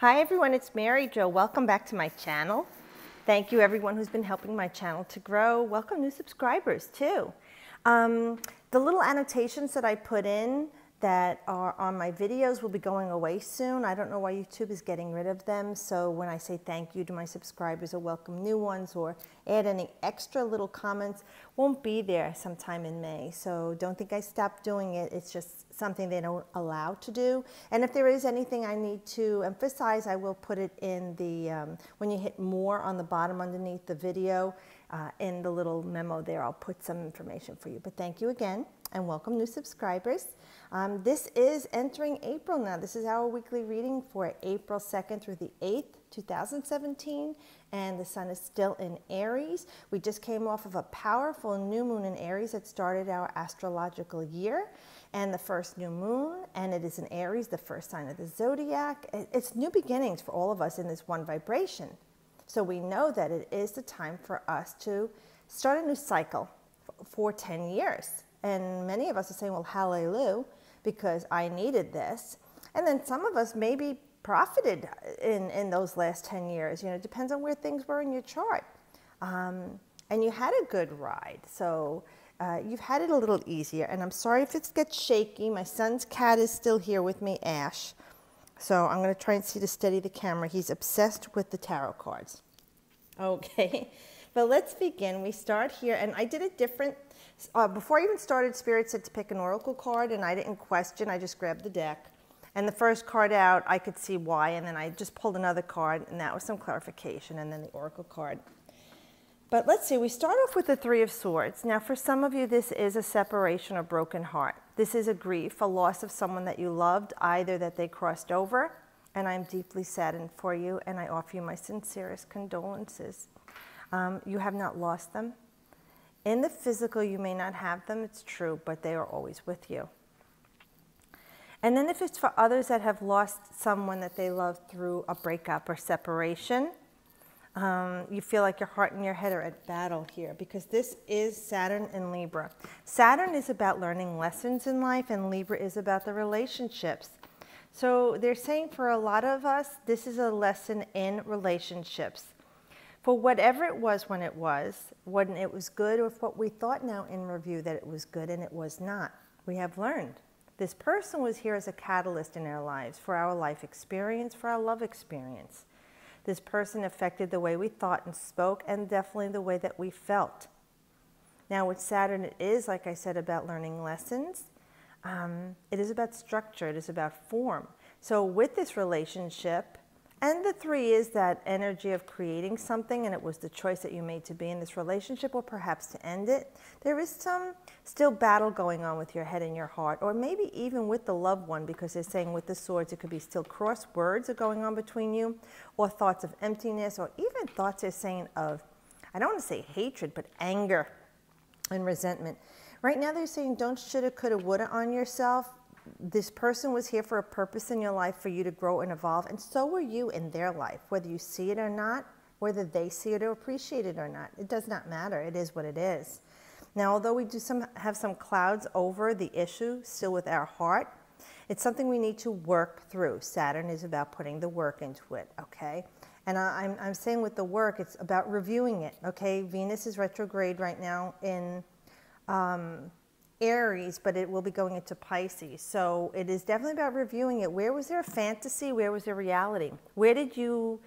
Hi everyone, it's Mary Jo. Welcome back to my channel. Thank you everyone who's been helping my channel to grow. Welcome new subscribers too. The little annotations that I put in that are on my videos will be going away soon. I don't know why YouTube is getting rid of them. So when I say thank you to my subscribers or welcome new ones or add any extra little comments, won't be there sometime in May. So don't think I stopped doing it. It's just something they don't allow to do. And if there is anything I need to emphasize, I will put it in the, when you hit more on the bottom underneath the video, in the little memo there, I'll put some information for you. But thank you again and welcome new subscribers. This is entering April now. This is our weekly reading for April 2nd through the 8th, 2017, and the sun is still in Aries. We just came off of a powerful new moon in Aries that started our astrological year, and the first new moon, and it is in Aries, the first sign of the zodiac. It's new beginnings for all of us in this one vibration. So we know that it is the time for us to start a new cycle for 10 years. And many of us are saying, well, hallelujah, because I needed this. And then some of us maybe profited in those last 10 years. You know, it depends on where things were in your chart. And you had a good ride. So you've had it a little easier. And I'm sorry if it gets shaky. My son's cat is still here with me, Ash. So I'm going to try and see to steady the camera. He's obsessed with the tarot cards. Okay, but let's begin. We start here, and I did it different. Before I even started, Spirit said to pick an oracle card, and I didn't question. I just grabbed the deck. And the first card out, I could see why, and then I just pulled another card, and that was some clarification, and then the oracle card. But let's see, we start off with the Three of Swords. Now, for some of you, this is a separation or broken heart. This is a grief, a loss of someone that you loved, either that they crossed over, and I'm deeply saddened for you, and I offer you my sincerest condolences. You have not lost them. In the physical, you may not have them, it's true, but they are always with you. And then if it's for others that have lost someone that they love through a breakup or separation, you feel like your heart and your head are at battle here, because this is Saturn and Libra. Saturn is about learning lessons in life, and Libra is about the relationships. So they're saying for a lot of us, this is a lesson in relationships. For whatever it was when it was good, or if what we thought now in review that it was good and it was not, we have learned. This person was here as a catalyst in our lives, for our life experience, for our love experience. This person affected the way we thought and spoke, and definitely the way that we felt. Now with Saturn, it is, like I said, about learning lessons. It is about structure. It is about form. So with this relationship, and the three is that energy of creating something, and it was the choice that you made to be in this relationship, or perhaps to end it. There is some still battle going on with your head and your heart, or maybe even with the loved one, because they're saying with the swords, it could be still cross words are going on between you, or thoughts of emptiness, or even thoughts they're saying of, I don't want to say hatred, but anger and resentment. Right now they're saying don't shoulda, coulda, woulda on yourself. This person was here for a purpose in your life, for you to grow and evolve, and so were you in their life, whether you see it or not, whether they see it or appreciate it or not. It does not matter. It is what it is. Now, although we do have some clouds over the issue still with our heart, it's something we need to work through. Saturn is about putting the work into it, okay? And I'm saying with the work, it's about reviewing it, okay? Venus is retrograde right now in Aries, but it will be going into Pisces. So it is definitely about reviewing it. Where was there a fantasy? Where was there reality? Where did you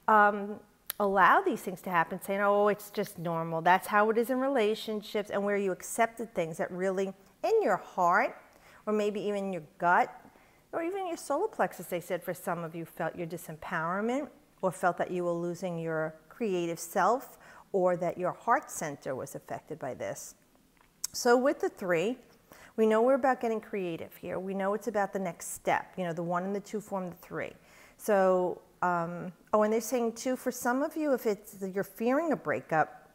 allow these things to happen, saying, oh, it's just normal. That's how it is in relationships, and where you accepted things that really, in your heart, or maybe even your gut, or even your solar plexus, they said for some of you, felt your disempowerment, or felt that you were losing your creative self, or that your heart center was affected by this. So with the three, we know we're about getting creative here. We know it's about the next step. You know, the one and the two form the three. So, oh, and they're saying too, for some of you, if it's you're fearing a breakup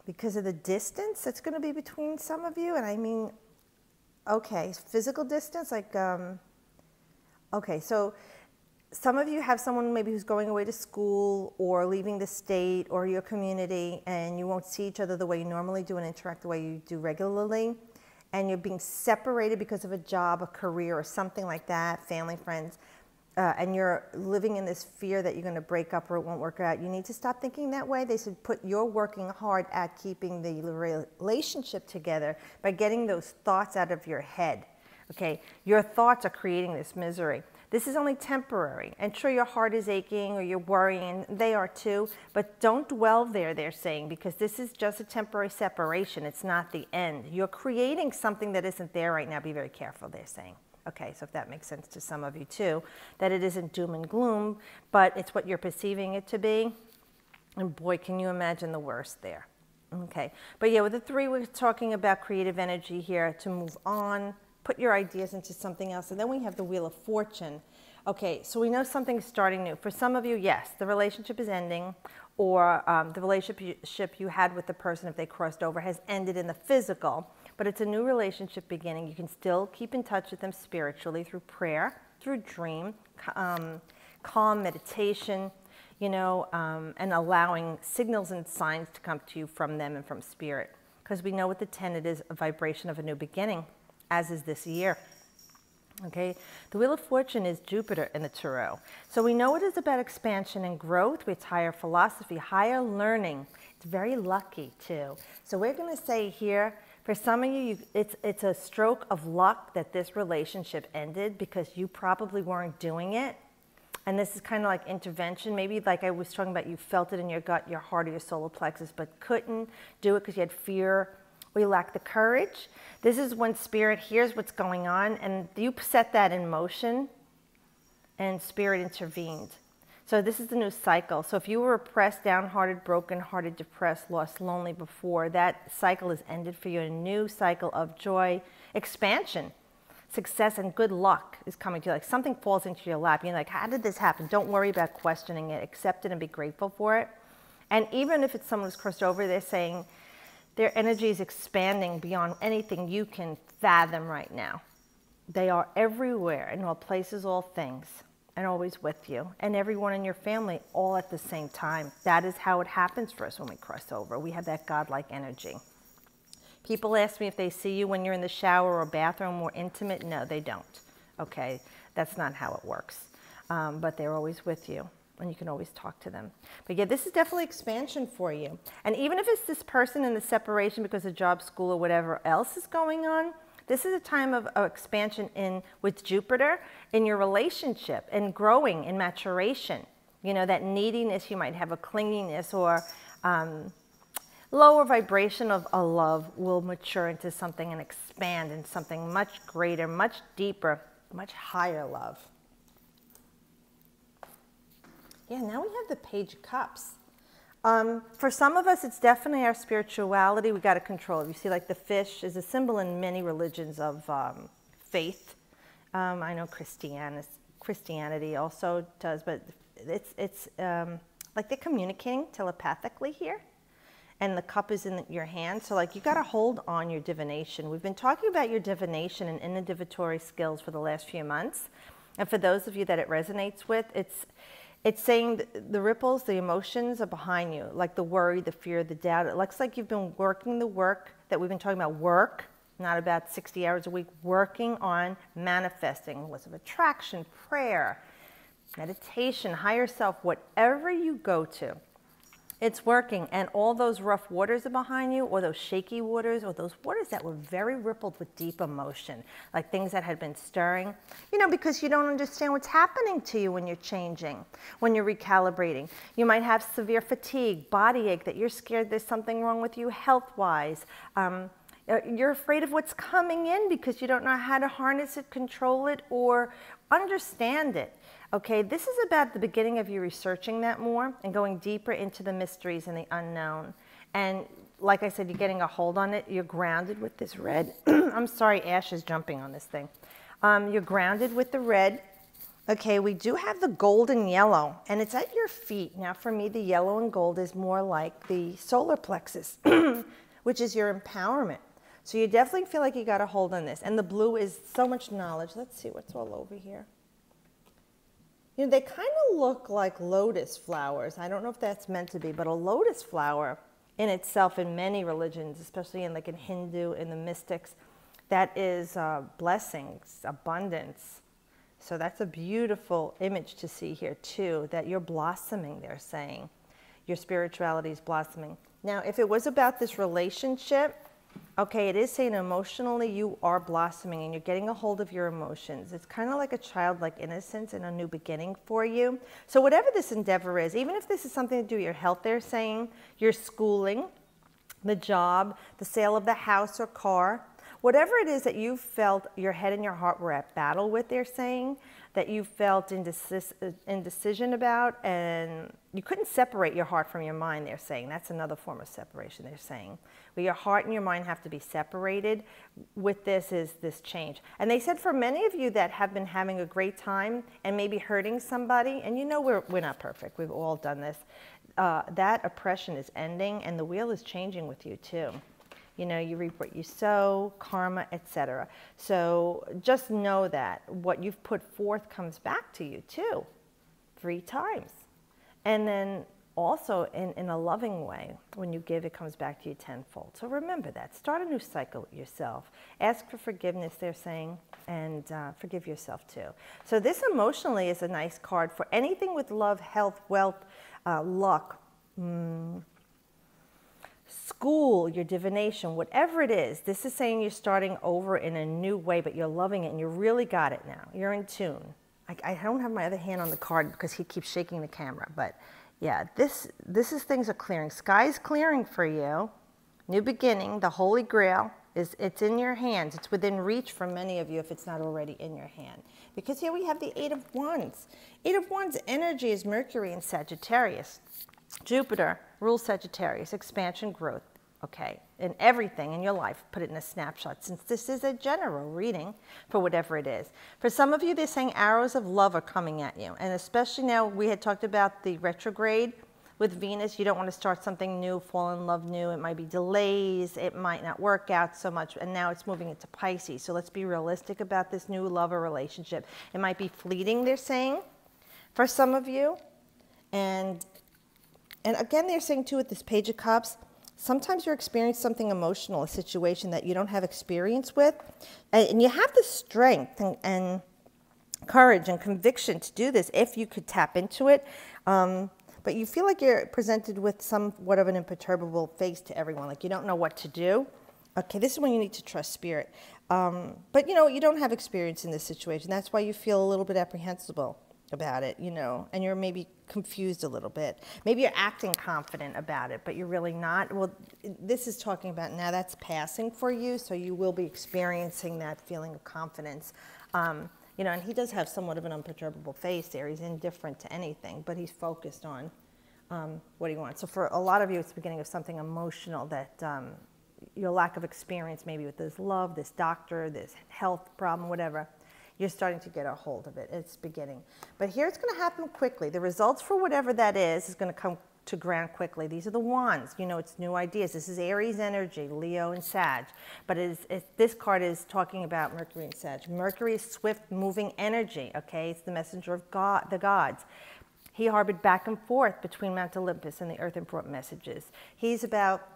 because of the distance that's going to be between some of you, and I mean, okay, physical distance, like, okay, so some of you have someone maybe who's going away to school or leaving the state or your community, and you won't see each other the way you normally do and interact the way you do regularly. and you're being separated because of a job, a career, or something like that, family, friends, and you're living in this fear that you're going to break up or it won't work out, you need to stop thinking that way. They said you're working hard at keeping the relationship together by getting those thoughts out of your head. Okay, your thoughts are creating this misery. This is only temporary. And sure, your heart is aching or you're worrying, they are too, but don't dwell there, they're saying, because this is just a temporary separation. It's not the end. You're creating something that isn't there right now. Be very careful, they're saying. Okay, so if that makes sense to some of you too, that it isn't doom and gloom, but it's what you're perceiving it to be. And boy, can you imagine the worst there. Okay, but yeah, with the 3, we're talking about creative energy here to move on, put your ideas into something else. And then we have the Wheel of Fortune. Okay, so we know something's starting new. For some of you, yes, the relationship is ending, or the relationship you had with the person, if they crossed over, has ended in the physical, but it's a new relationship beginning. You can still keep in touch with them spiritually through prayer, through dream, calm meditation, you know, and allowing signals and signs to come to you from them and from spirit. Because we know with the 10, it is a vibration of a new beginning, as is this year. Okay, the Wheel of Fortune is Jupiter in the Tarot. So we know it is about expansion and growth. It's higher philosophy, higher learning. It's very lucky too. So we're going to say here, for some of you, it's a stroke of luck that this relationship ended because you probably weren't doing it. And this is kind of like intervention. Maybe like I was talking about, you felt it in your gut, your heart, or your solar plexus, but couldn't do it because you had fear or you lacked the courage. This is when spirit hears what's going on and you set that in motion and spirit intervened. So this is the new cycle. So if you were oppressed, downhearted, brokenhearted, depressed, lost, lonely before, that cycle is ended for you. A new cycle of joy, expansion, success, and good luck is coming to you. Like something falls into your lap. You're like, how did this happen? Don't worry about questioning it. Accept it and be grateful for it. And even if it's someone who's crossed over, they're saying their energy is expanding beyond anything you can fathom right now. They are everywhere, in all places, all things, and always with you, and everyone in your family all at the same time. That is how it happens for us when we cross over. We have that godlike energy. People ask me if they see you when you're in the shower or bathroom more intimate. No, they don't. Okay, that's not how it works. But they're always with you, and you can always talk to them. But yeah, this is definitely expansion for you. And even if it's this person in the separation because of job, school, or whatever else is going on, this is a time of expansion with Jupiter in your relationship and growing in maturation. You know, that neediness, you might have a clinginess or lower vibration of a love will mature into something and expand in something much greater, much deeper, much higher love. Yeah, now we have the Page of Cups. For some of us, it's definitely our spirituality we got to control. You see, like the fish is a symbol in many religions of faith. I know Christianity also does, but it's like they're communicating telepathically here. And the cup is in your hand. So like you got to hold on your divination. We've been talking about your divination and intuitive skills for the last few months. And for those of you that it resonates with, it's saying the ripples, the emotions are behind you, like the worry, the fear, the doubt. It looks like you've been working the work that we've been talking about, work, not about 60 hours a week, working on manifesting, laws of attraction, prayer, meditation, higher self, whatever you go to. It's working, and all those rough waters are behind you, or those shaky waters, or those waters that were very rippled with deep emotion, like things that had been stirring, you know, because you don't understand what's happening to you when you're changing, when you're recalibrating. You might have severe fatigue, body ache, that you're scared there's something wrong with you health-wise. You're afraid of what's coming in because you don't know how to harness it, control it, or understand it. Okay, this is about the beginning of you researching that more and going deeper into the mysteries and the unknown. And like I said, you're getting a hold on it. You're grounded with this red. I'm sorry, Ash is jumping on this thing. You're grounded with the red. Okay, we do have the gold and yellow, and it's at your feet. Now, for me, the yellow and gold is more like the solar plexus, which is your empowerment. So you definitely feel like you got a hold on this. And the blue is so much knowledge. Let's see what's all over here. You know, they kind of look like lotus flowers. I don't know if that's meant to be, but a lotus flower in itself in many religions, especially in like in Hindu, in the mystics, That is blessings, abundance. So that's a beautiful image to see here too, that you're blossoming, they're saying. Your spirituality is blossoming. Now, if it was about this relationship, okay, it is saying emotionally you are blossoming and you're getting a hold of your emotions. It's kind of like a childlike innocence and a new beginning for you. So whatever this endeavor is, even if this is something to do with your health, they're saying, your schooling, the job, the sale of the house or car, whatever it is that you felt your head and your heart were at battle with, they're saying, that you felt indecision about, and you couldn't separate your heart from your mind, they're saying. That's another form of separation, they're saying. Where your heart and your mind have to be separated with this is this change. And they said for many of you that have been having a great time and maybe hurting somebody, and you know we're not perfect, we've all done this, that oppression is ending and the wheel is changing with you too. You know, you reap what you sow, karma, etc. So just know that what you've put forth comes back to you too, 3 times. And then also in a loving way, when you give, it comes back to you tenfold. So remember that. Start a new cycle with yourself. Ask for forgiveness, they're saying, and forgive yourself too. So this emotionally is a nice card for anything with love, health, wealth, luck, school, your divination, whatever it is. This is saying you're starting over in a new way, but you're loving it and you really got it now. You're in tune. I don't have my other hand on the card because he keeps shaking the camera, but yeah, this is things are clearing. Sky's clearing for you. New beginning, the Holy Grail, it's in your hands. It's within reach for many of you if it's not already in your hand. Because here we have the 8 of Wands. 8 of Wands energy is Mercury in Sagittarius. Jupiter rules Sagittarius, expansion, growth, okay, in everything in your life. Put it in a snapshot, since this is a general reading for whatever it is. For some of you, they're saying arrows of love are coming at you, and especially now, we had talked about the retrograde with Venus. You don't want to start something new, fall in love new. It might be delays, it might not work out so much, and now it's moving into Pisces. So let's be realistic about this new love or relationship. It might be fleeting, they're saying, for some of you, and again, they're saying too with this Page of Cups, sometimes you're experiencing something emotional, a situation that you don't have experience with, and you have the strength and courage and conviction to do this if you could tap into it, but you feel like you're presented with somewhat of an imperturbable face to everyone, like you don't know what to do. Okay, this is when you need to trust spirit. But you know, you don't have experience in this situation. That's why you feel a little bit apprehensible about it, you know, and you're maybe confused a little bit. Maybe you're acting confident about it, but you're really not. Well, this is talking about now that's passing for you, so you will be experiencing that feeling of confidence. You know, and he does have somewhat of an unperturbable face there. He's indifferent to anything, but he's focused on what he wants. So for a lot of you, it's the beginning of something emotional that your lack of experience, maybe with this love, this doctor, this health problem, whatever. You're starting to get a hold of it. It's beginning. But here it's going to happen quickly. The results for whatever that is going to come to ground quickly. These are the wands. You know, it's new ideas. This is Aries energy, Leo and Sag. But this card is talking about Mercury and Sag. Mercury is swift moving energy, okay? It's the messenger of God, the gods. He harbored back and forth between Mount Olympus and the earth and brought messages. He's about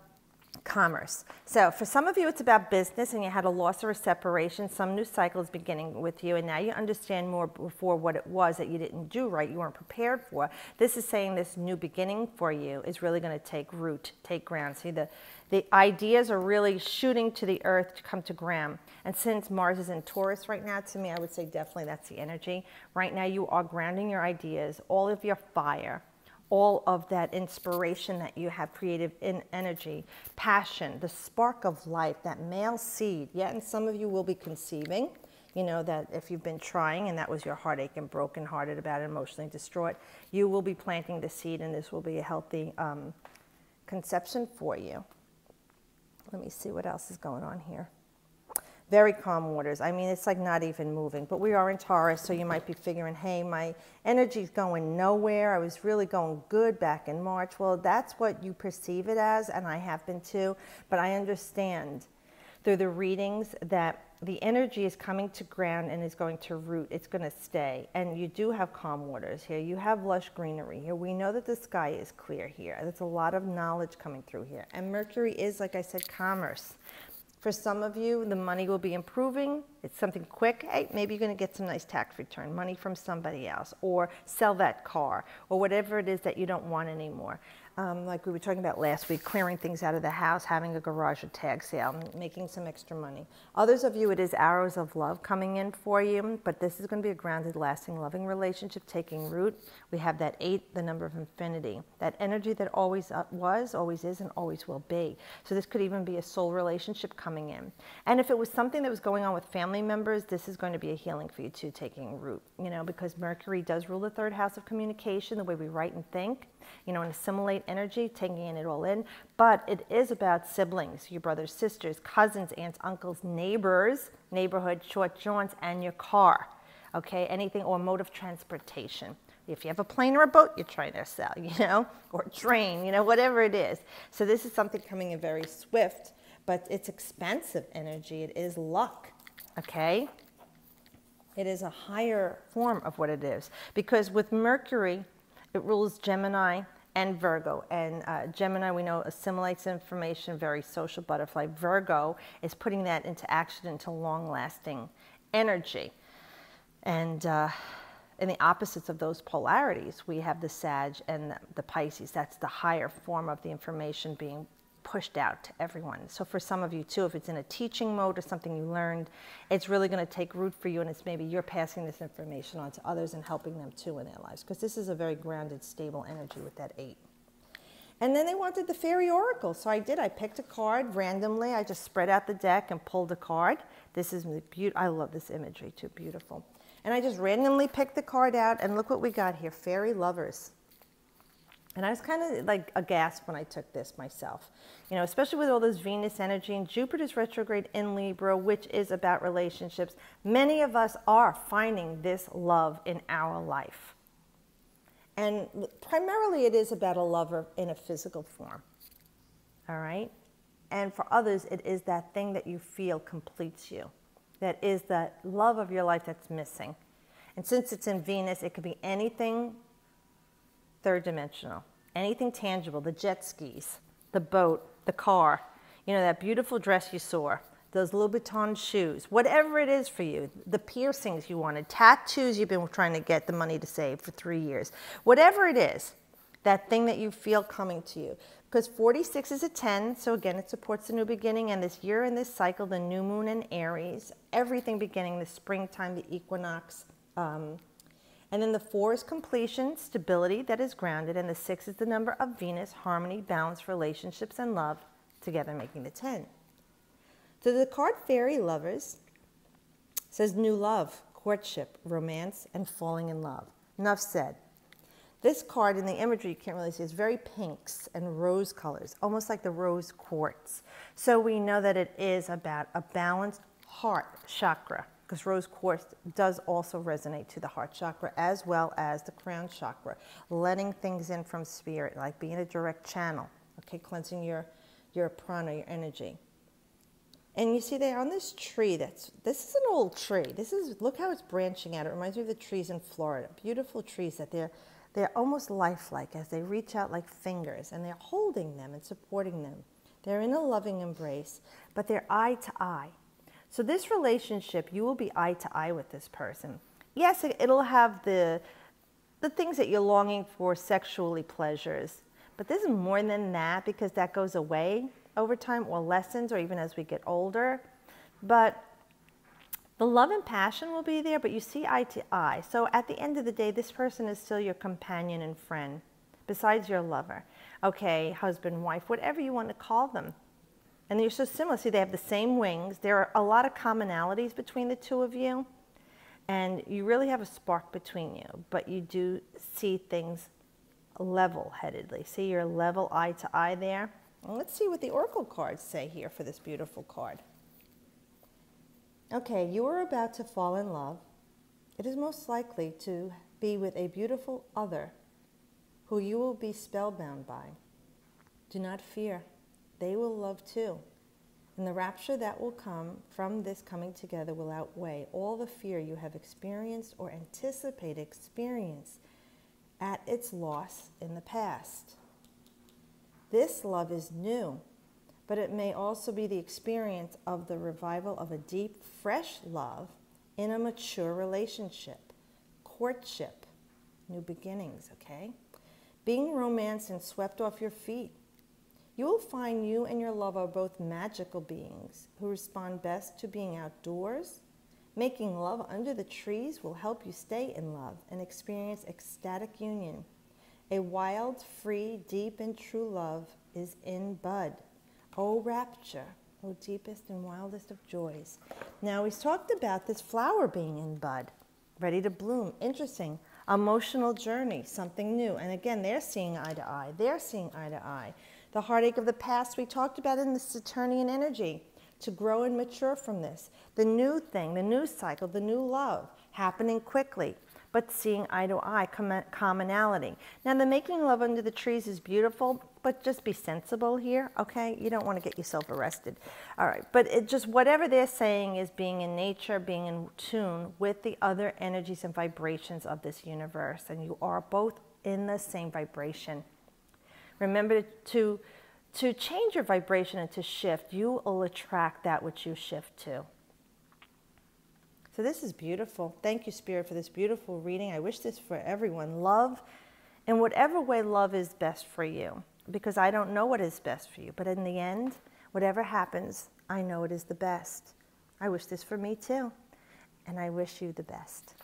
commerce. So for some of you, it's about business and you had a loss or a separation. Some new cycle is beginning with you, and now you understand more before what it was that you didn't do right, you weren't prepared for. This is saying this new beginning for you is really going to take root, take ground. See, the ideas are really shooting to the earth to come to ground. And since Mars is in Taurus right now, to me, I would say definitely that's the energy. Right now, you are grounding your ideas, all of your fire, all of that inspiration that you have, creative energy, passion, the spark of life, that male seed. Yeah, and some of you will be conceiving. You know that if you've been trying and that was your heartache and brokenhearted about it, emotionally distraught, you will be planting the seed, and this will be a healthy conception for you. Let me see what else is going on here. Very calm waters. I mean, it's like not even moving. But we are in Taurus, so you might be figuring, hey, my energy's going nowhere. I was really going good back in March. Well, that's what you perceive it as, and I have been too. But I understand through the readings that the energy is coming to ground and is going to root. It's going to stay. And you do have calm waters here. You have lush greenery here. We know that the sky is clear here. There's a lot of knowledge coming through here. And Mercury is, like I said, commerce. For some of you, the money will be improving. It's something quick. Hey, maybe you're going to get some nice tax return, money from somebody else, or sell that car, or whatever it is that you don't want anymore. Like we were talking about last week, clearing things out of the house, having a garage or tag sale, making some extra money. Others of you, it is arrows of love coming in for you, but this is going to be a grounded, lasting, loving relationship taking root. We have that 8, the number of infinity, that energy that always was, always is, and always will be. So this could even be a soul relationship coming in. And if it was something that was going on with family members, this is going to be a healing for you too, taking root, you know, because Mercury does rule the 3rd house of communication, the way we write and think, you know, and assimilate energy, taking it all in. But it is about siblings, your brothers, sisters, cousins, aunts, uncles, neighbors, neighborhood, short jaunts, and your car, okay? Anything, or mode of transportation. If you have a plane or a boat, you're trying to sell, you know, or a train, you know, whatever it is. So this is something coming in very swift, but it's expansive energy. It is luck, okay? It is a higher form of what it is. Because with Mercury, it rules Gemini and Virgo. And Gemini, we know, assimilates information, very social butterfly. Virgo is putting that into action, into long-lasting energy. And in the opposites of those polarities, we have the Sag and the Pisces. That's the higher form of the information being pushed out to everyone. So for some of you too, if it's in a teaching mode or something you learned, it's really going to take root for you, and it's maybe you're passing this information on to others and helping them too in their lives, because this is a very grounded, stable energy with that 8. And then they wanted the fairy oracle, so I did. I picked a card randomly. I just spread out the deck and pulled a card. This is beautiful. I love this imagery too, beautiful. And I just randomly picked the card out, and look what we got here, fairy lovers. And I was kind of like aghast when I took this myself, you know, especially with all this Venus energy and Jupiter's retrograde in Libra, which is about relationships. Many of us are finding this love in our life. And primarily it is about a lover in a physical form, all right? And for others, it is that thing that you feel completes you. That is that love of your life that's missing. And since it's in Venus, it could be anything 3rd dimensional, anything tangible, the jet skis, the boat, the car, you know, that beautiful dress you saw, those Louboutin shoes, whatever it is for you, the piercings you wanted, tattoos you've been trying to get the money to save for 3 years, whatever it is, that thing that you feel coming to you. Because 46 is a 10, so again, it supports the new beginning, and this year and this cycle, the new moon in Aries, everything beginning, the springtime, the equinox, and then the 4 is completion, stability that is grounded, and the 6 is the number of Venus, harmony, balance, relationships, and love, together making the 10. So the card Fairy Lovers says new love, courtship, romance, and falling in love. Enough said. This card in the imagery, you can't really see, is very pinks and rose colors, almost like the rose quartz. So we know that it is about a balanced heart chakra, because rose quartz does also resonate to the heart chakra as well as the crown chakra, letting things in from spirit, like being a direct channel, okay, cleansing your prana, your energy. And you see there on this tree, this is an old tree. Look how it's branching out. It reminds me of the trees in Florida. Beautiful trees that they're almost lifelike as they reach out like fingers, and they're holding them and supporting them. They're in a loving embrace, but they're eye to eye. So this relationship, you will be eye to eye with this person. Yes, it'll have the things that you're longing for, sexually pleasures, but this is more than that, because that goes away over time, or lessens, or even as we get older. But the love and passion will be there, but you see eye to eye. So at the end of the day, this person is still your companion and friend, besides your lover. Okay, husband, wife, whatever you want to call them. And you're so similar. See, they have the same wings. There are a lot of commonalities between the two of you. And you really have a spark between you. But you do see things level-headedly. See, you're level eye to eye there. And let's see what the oracle cards say here for this beautiful card. Okay, you are about to fall in love. It is most likely to be with a beautiful other who you will be spellbound by. Do not fear. They will love too. And the rapture that will come from this coming together will outweigh all the fear you have experienced or anticipate experience at its loss in the past. This love is new, but it may also be the experience of the revival of a deep, fresh love in a mature relationship, courtship, new beginnings, okay? Being romanced and swept off your feet. You will find you and your love are both magical beings who respond best to being outdoors. Making love under the trees will help you stay in love and experience ecstatic union. A wild, free, deep, and true love is in bud. Oh, rapture, oh, deepest and wildest of joys. Now, he's talked about this flower being in bud, ready to bloom. Interesting. Emotional journey, something new. And again, they're seeing eye to eye. They're seeing eye to eye. The heartache of the past we talked about in the Saturnian energy, to grow and mature from this. The new thing, the new cycle, the new love, happening quickly, but seeing eye to eye, commonality. Now, the making love under the trees is beautiful, but just be sensible here, okay? You don't want to get yourself arrested. All right, but it just, whatever they're saying is being in nature, being in tune with the other energies and vibrations of this universe, and you are both in the same vibration. Remember to change your vibration and to shift. You will attract that which you shift to. So this is beautiful. Thank you, Spirit, for this beautiful reading. I wish this for everyone. Love, in whatever way love is best for you, because I don't know what is best for you. But in the end, whatever happens, I know it is the best. I wish this for me too. And I wish you the best.